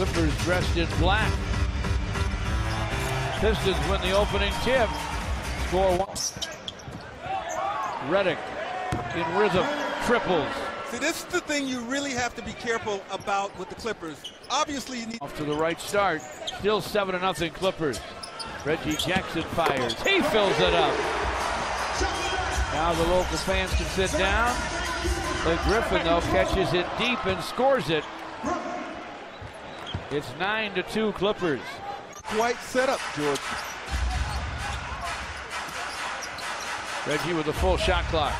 Clippers dressed in black. Pistons win the opening tip. Score one. Redick in rhythm, triples. See, this is the thing you really have to be careful about with the Clippers. Obviously, you need... Off to the right start. Still 7-0 Clippers. Reggie Jackson fires. He fills it up. Now the local fans can sit down. Blake Griffin, though, catches it deep and scores it. It's 9-2 Clippers. White setup, George. Reggie with a full shot clock.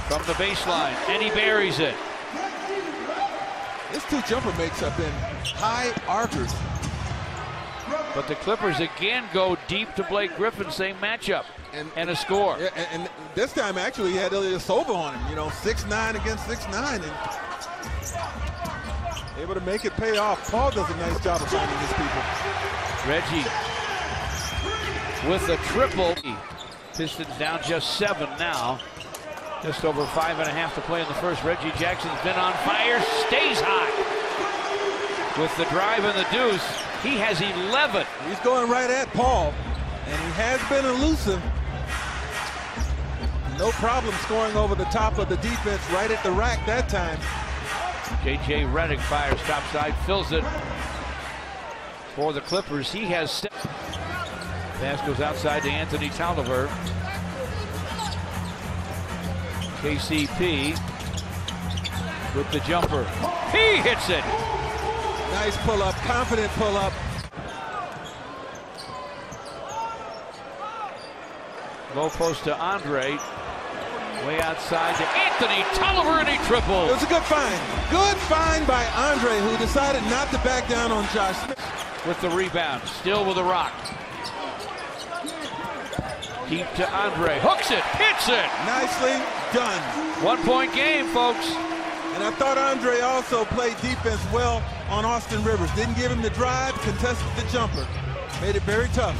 From the baseline, and he buries it. His two jumper makes have been high arcers. But the Clippers again go deep to Blake Griffin, same matchup, and a score. Yeah, and this time actually he had Ilyasova on him, you know, 6'9" against 6'9", and able to make it pay off. Paul does a nice job of finding his people. Reggie with a triple. Pistons down just 7 now. Just over 5.5 to play in the first. Reggie Jackson's been on fire, stays hot. With the drive and the deuce, he has 11. He's going right at Paul, and he has been elusive. No problem scoring over the top of the defense right at the rack that time. J.J. Redick fires topside, fills it for the Clippers. He has pass goes outside to Anthony Tolliver. KCP with the jumper. He hits it. Nice pull-up, confident pull-up. Low post to Andre. Way outside to Anthony Tolliver, and he triples. It was a good find. Good find by Andre, who decided not to back down on Josh Smith. With the rebound, still with a rock. Deep to Andre, hooks it, hits it. Nicely done. 1 point game, folks. And I thought Andre also played defense well on Austin Rivers. Didn't give him the drive, contested the jumper. Made it very tough.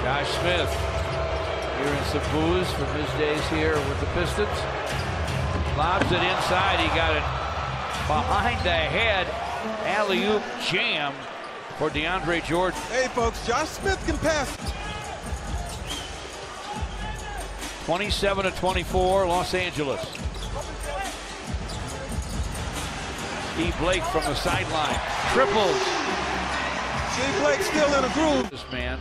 Josh Smith hearing some boos from his days here with the Pistons. Lobs it inside, he got it behind the head. Alley-oop jam for DeAndre Jordan. Hey folks, Josh Smith can pass. 27-24, Los Angeles. Steve Blake from the sideline, triples. Steve Blake still in a groove. This man,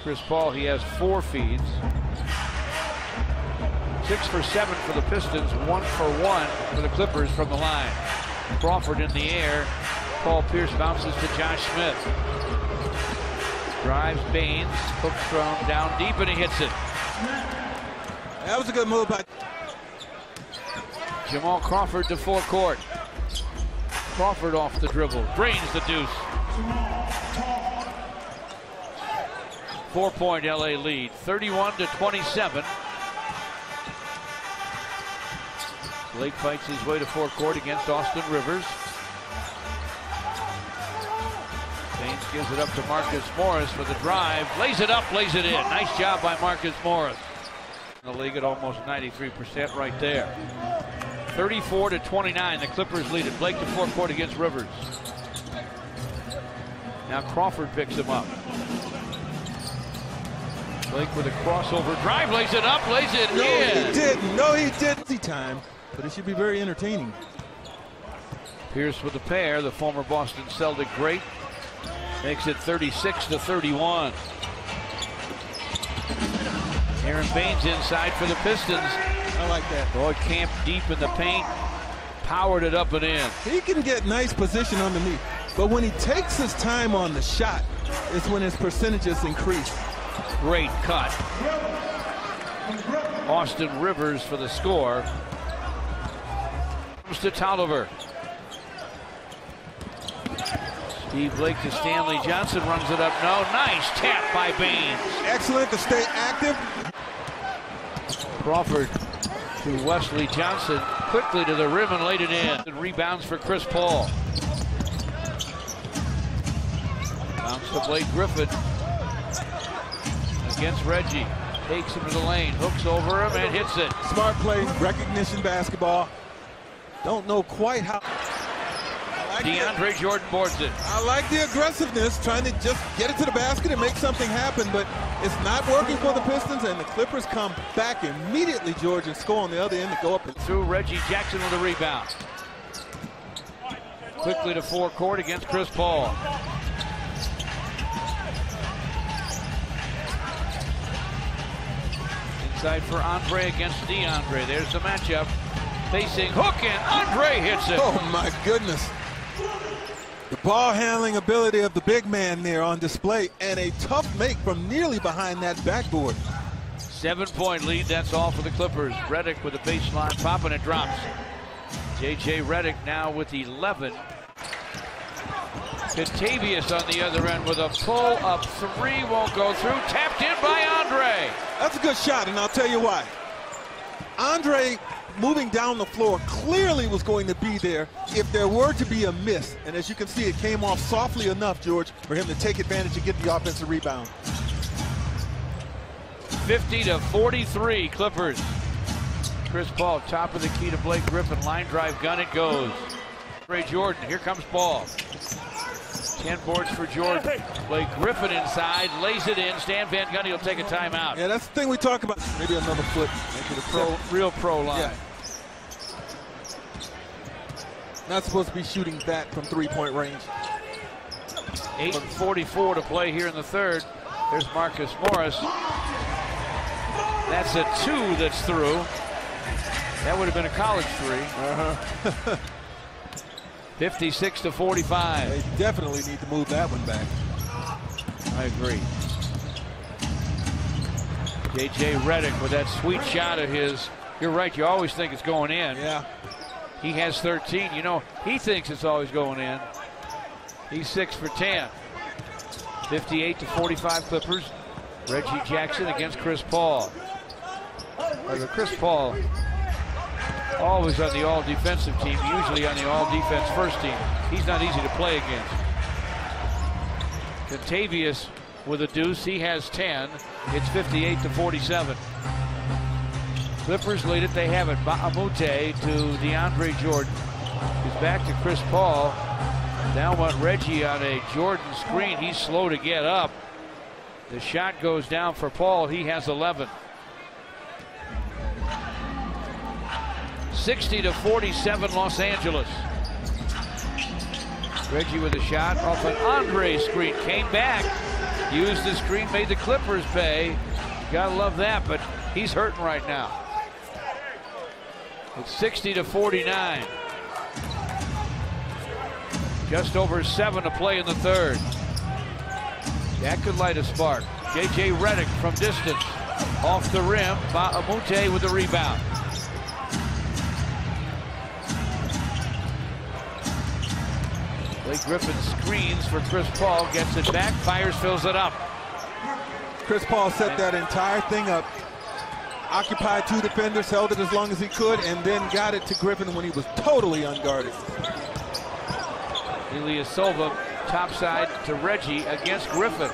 Chris Paul, he has 4 feeds. 6 for 7 for the Pistons, 1 for 1 for the Clippers from the line. Crawford in the air. Paul Pierce bounces to Josh Smith. Drives Baines, hooks from down deep, and he hits it. That was a good move by Jamal Crawford to forecourt. Crawford off the dribble, drains the deuce. 4-point LA lead, 31-27. Blake fights his way to forecourt against Austin Rivers. Baines gives it up to Marcus Morris for the drive. Lays it up, lays it in. Nice job by Marcus Morris. In the league at almost 93% right there. 34-29, the Clippers lead it. Blake to forecourt against Rivers. Now Crawford picks him up. Blake with a crossover drive, lays it up, lays it in. No, he didn't. No, he didn't. Time, but it should be very entertaining. Pierce with the pair, the former Boston Celtic great. Makes it 36-31. Aaron Baines inside for the Pistons. I like that. Boyd Camp deep in the paint. Powered it up and in. He can get nice position underneath, but when he takes his time on the shot, it's when his percentages increase. Great cut. Austin Rivers for the score. Comes to Tolliver. Steve Blake to Stanley Johnson, runs it up. No, nice tap by Baines. Excellent to stay active. Crawford to Wesley Johnson, quickly to the rim and laid it in. And rebounds for Chris Paul. Bounce to Blake Griffin against Reggie. Takes him to the lane, hooks over him, and hits it. Smart play, recognition basketball. Don't know quite how. DeAndre Jordan boards it. I like the aggressiveness, trying to just get it to the basket and make something happen, but it's not working for the Pistons, and the Clippers come back immediately, George, and score on the other end to go up. Through Reggie Jackson with a rebound. Quickly to forecourt against Chris Paul. Inside for Andre against DeAndre. There's the matchup. Facing hook, and Andre hits it. Oh my goodness. The ball handling ability of the big man there on display, and a tough make from nearly behind that backboard. 7-point lead, that's all for the Clippers. Redick with a baseline pop, and it drops. J.J. Redick now with 11. Contavious on the other end with a pull-up three, won't go through. Tapped in by Andre. That's a good shot, and I'll tell you why. Andre, moving down the floor, clearly was going to be there if there were to be a miss. And as you can see, it came off softly enough, George, for him to take advantage and get the offensive rebound. 50-43 Clippers. Chris Paul, top of the key to Blake Griffin. Line drive gun, it goes. Ray Jordan, here comes Paul. 10 boards for Jordan. Blake Griffin inside, lays it in. Stan Van Gundy will take a timeout. Yeah, that's the thing we talk about. Maybe another foot. Make it a real pro line. Yeah. Not supposed to be shooting that from three-point range. 8:44 to play here in the third. There's Marcus Morris. That's a 2 that's through. That would have been a college 3. 56-45. They definitely need to move that one back. I agree. J.J. Redick with that sweet shot of his. You're right, you always think it's going in. Yeah. He has 13. You know, he thinks it's always going in. He's 6 for 10. 58-45 Clippers. Reggie Jackson against Chris Paul. Chris Paul, always on the all-defensive team, usually on the all-defense first team. He's not easy to play against. Contavious with a deuce. He has 10. It's 58-47. Clippers lead it. They have it. Baamute to DeAndre Jordan. He's back to Chris Paul. Down went Reggie on a Jordan screen. He's slow to get up. The shot goes down for Paul. He has 11. 60-47 Los Angeles. Reggie with a shot off an Andre screen. Came back, used the screen, made the Clippers pay. You gotta love that, but he's hurting right now. It's 60-49. Just over 7 to play in the third. That could light a spark. J.J. Redick from distance. Off the rim, Baamute with the rebound. Blake Griffin screens for Chris Paul, gets it back, fires, fills it up. Chris Paul set that entire thing up, occupied 2 defenders, held it as long as he could, and then got it to Griffin when he was totally unguarded. Ilyasova topside to Reggie against Griffin.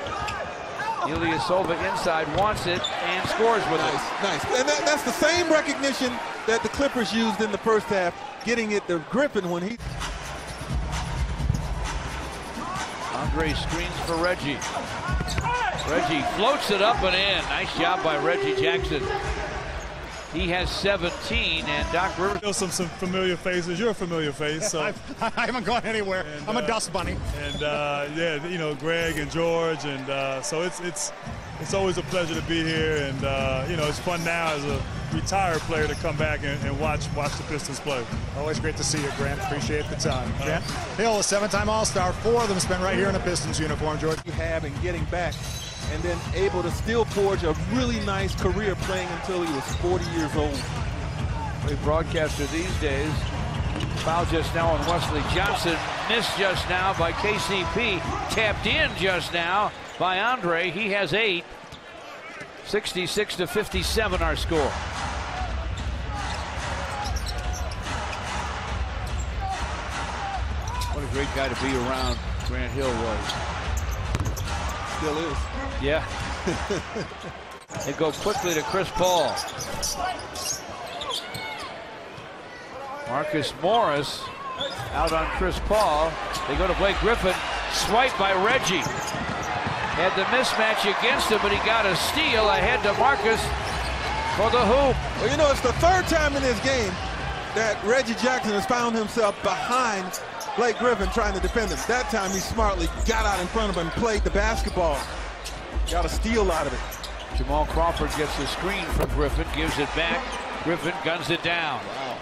Ilyasova inside, wants it, and scores with it. Nice. And that's the same recognition that the Clippers used in the first half, getting it to Griffin when he... Andre screens for Reggie. Reggie floats it up and in. Nice job by Reggie Jackson. He has 17, and Doc Rivers. Some familiar faces. You're a familiar face. So I haven't gone anywhere. And, I'm a dust bunny. And yeah, you know, Greg and George, and so it's always a pleasure to be here. And you know, it's fun now as a retired player to come back and watch the Pistons play. Always great to see you, Grant. Appreciate the time. Grant Hill, a 7-time All-Star. 4 of them spent right here in a Pistons uniform, George. You have in getting back, and then able to still forge a really nice career playing until he was 40 years old. A broadcaster these days. Foul just now on Wesley Johnson. Missed just now by KCP. Tapped in just now by Andre. He has 8. 66-57 our score. What a great guy to be around. Grant Hill was. Still is. Yeah. They go quickly to Chris Paul. Marcus Morris out on Chris Paul. They go to Blake Griffin. Swipe by Reggie. Had the mismatch against him, but he got a steal ahead to Marcus for the hoop. Well, you know, it's the third time in this game that Reggie Jackson has found himself behind Blake Griffin trying to defend him. That time he smartly got out in front of him and played the basketball. Got a steal out of it. Jamal Crawford gets the screen from Griffin, gives it back. Griffin guns it down. Wow.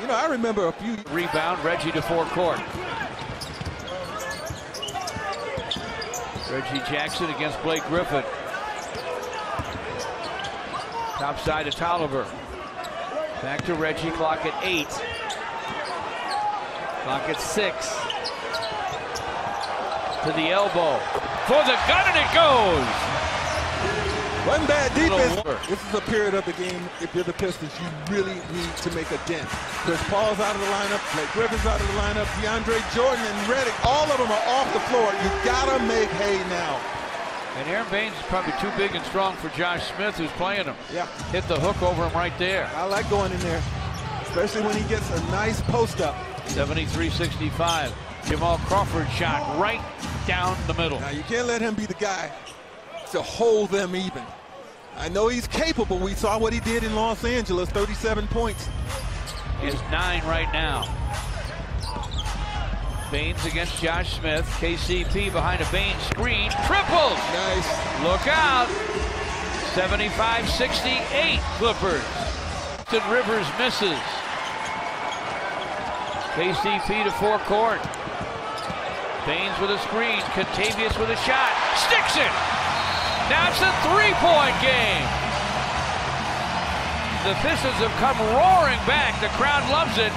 You know, I remember a few. Rebound, Reggie to forecourt. Reggie Jackson against Blake Griffin. Top side to Tolliver. Back to Reggie, clock at 8. Clock at 6. To the elbow. For the gun, and it goes! Wasn't bad defense. This is a period of the game, if you're the Pistons, you really need to make a dent. Chris Paul's out of the lineup, Blake Griffin's out of the lineup, DeAndre Jordan and Redick, all of them are off the floor. You gotta make hay now. And Aaron Baines is probably too big and strong for Josh Smith, who's playing him. Yeah. Hit the hook over him right there. I like going in there, especially when he gets a nice post up. 73-65. Jamal Crawford shot right down the middle. Now you can't let him be the guy to hold them even. I know he's capable. We saw what he did in Los Angeles, 37 points. Is 9 right now. Baines against Josh Smith. KCP behind a Baines screen. Triples! Nice. Look out. 75-68 Clippers. Rivers misses. KCP to forecourt. Baines with a screen. Contavious with a shot. Sticks it! Now it's a three-point game. The Pistons have come roaring back. The crowd loves it.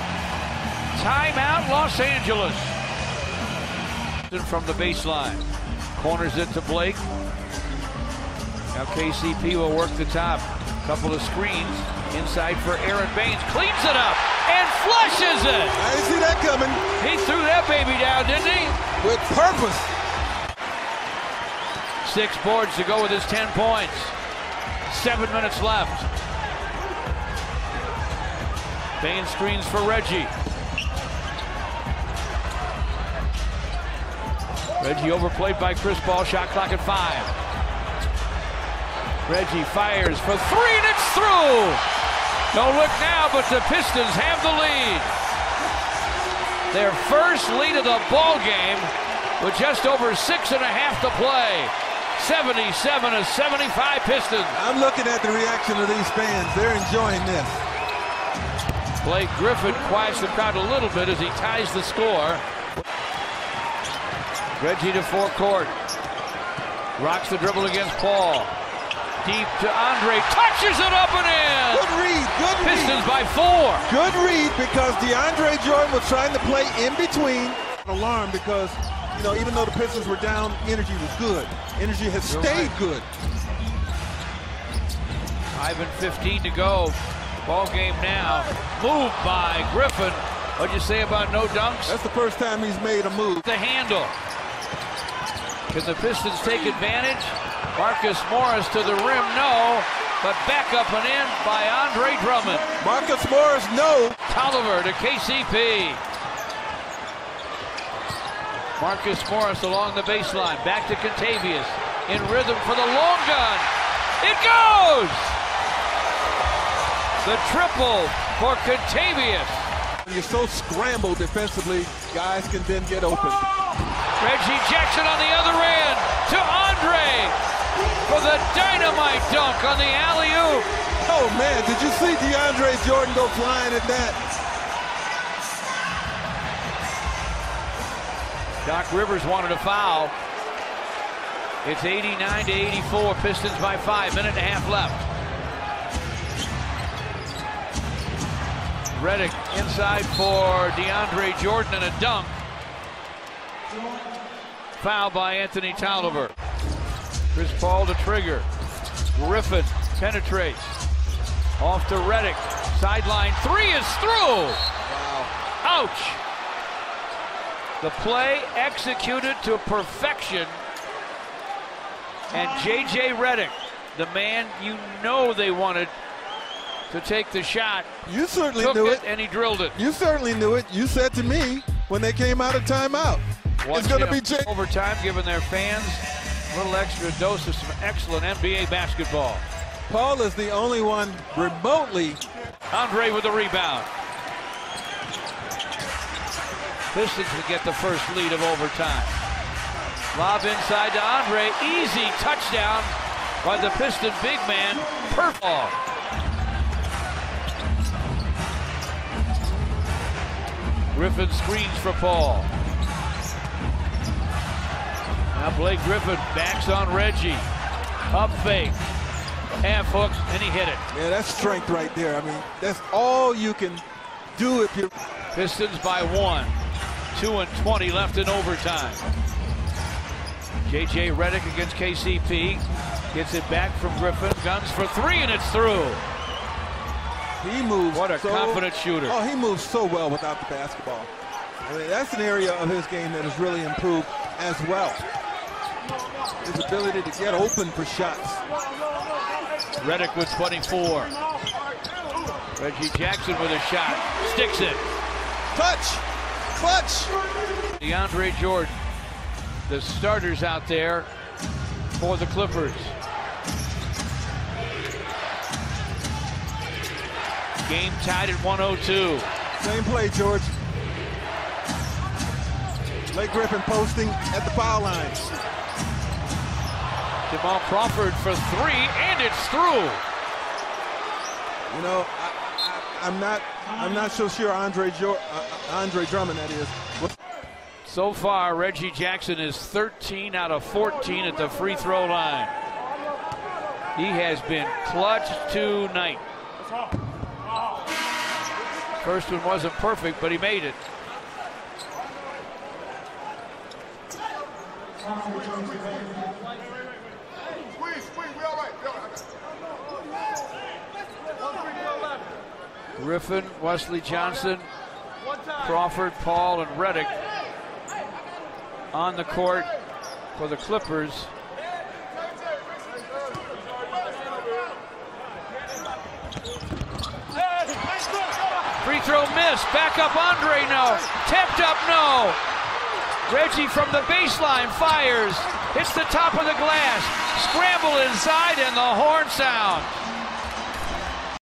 Timeout, Los Angeles. From the baseline. Corners it to Blake. Now KCP will work the top. Couple of screens. Inside for Aaron Baines. Cleans it up and flushes it. I didn't see that coming. He threw that baby down, didn't he? With purpose. 6 boards to go with his 10 points. 7 minutes left. Baines screens for Reggie. Reggie overplayed by Chris Paul. Shot clock at 5. Reggie fires for 3 and it's through. Don't look now, but the Pistons have the lead. Their first lead of the ball game with just over 6.5 to play. 77-75 Pistons. I'm looking at the reaction of these fans. They're enjoying this. Blake Griffin quiets the crowd a little bit as he ties the score. Reggie to forecourt. Rocks the dribble against Paul. Deep to Andre. Touches it up and in. Good read. Good read. Pistons by 4. Good read because DeAndre Jordan was trying to play in between. Alarm because, you know, even though the Pistons were down, energy was good. Energy has stayed good. 5:15 to go. Ball game now. Moved by Griffin. What'd you say about no dunks? That's the first time he's made a move. The handle. Can the Pistons take advantage? Marcus Morris to the rim, no. But back up and in by Andre Drummond. Marcus Morris, no. Tolliver to KCP. Marcus Morris along the baseline. Back to Contavious. In rhythm for the long gun. It goes! The triple for Contavious. When you're so scrambled defensively, guys can then get open. Reggie Jackson on the other end to Andre for the dynamite dunk on the alley-oop. Oh man, did you see DeAndre Jordan go flying at that? Doc Rivers wanted a foul. It's 89-84, Pistons by 5, minute and a half left. Redick inside for DeAndre Jordan and a dunk. Foul by Anthony Tolliver. Chris Paul to trigger. Griffin penetrates. Off to Redick. Sideline 3 is through. Wow. Ouch. The play executed to perfection. And J.J. Redick the man you know they wanted to take the shot. You certainly Took knew it, it. and he drilled it. You certainly knew it. You said to me when they came out of timeout, it's going to be Jay. Overtime, giving their fans a little extra dose of some excellent NBA basketball. Paul is the only one remotely. Andre with the rebound. Pistons will get the first lead of overtime. Lob inside to Andre. Easy touchdown by the Piston big man, Purple. Griffin screens for Paul. Now Blake Griffin backs on Reggie. Up fake. Half hook, and he hit it. Yeah, that's strength right there. I mean, that's all you can do if you're... Pistons by 1. 2:20 left in overtime. J.J. Redick against KCP. Gets it back from Griffin. Guns for 3, and it's through. He moves. What a confident shooter. Oh, he moves so well without the basketball. I mean, that's an area of his game that has really improved as well. His ability to get open for shots. Redick with 24. Reggie Jackson with a shot. Sticks it. Touch. Clutch. DeAndre Jordan. The starters out there for the Clippers. Game tied at 102. Same play, George. Blake Griffin posting at the foul line. Jamal Crawford for 3, and it's through. You know, I'm not so sure Andre Drummond, that is. So far, Reggie Jackson is 13 out of 14 at the free throw line. He has been clutch tonight. First one wasn't perfect, but he made it. Griffin, Wesley Johnson, Crawford, Paul, and Redick on the court for the Clippers. Free throw miss. Back up Andre, no. Tipped up, no. Reggie from the baseline fires. Hits the top of the glass. Scramble inside, and the horn sound.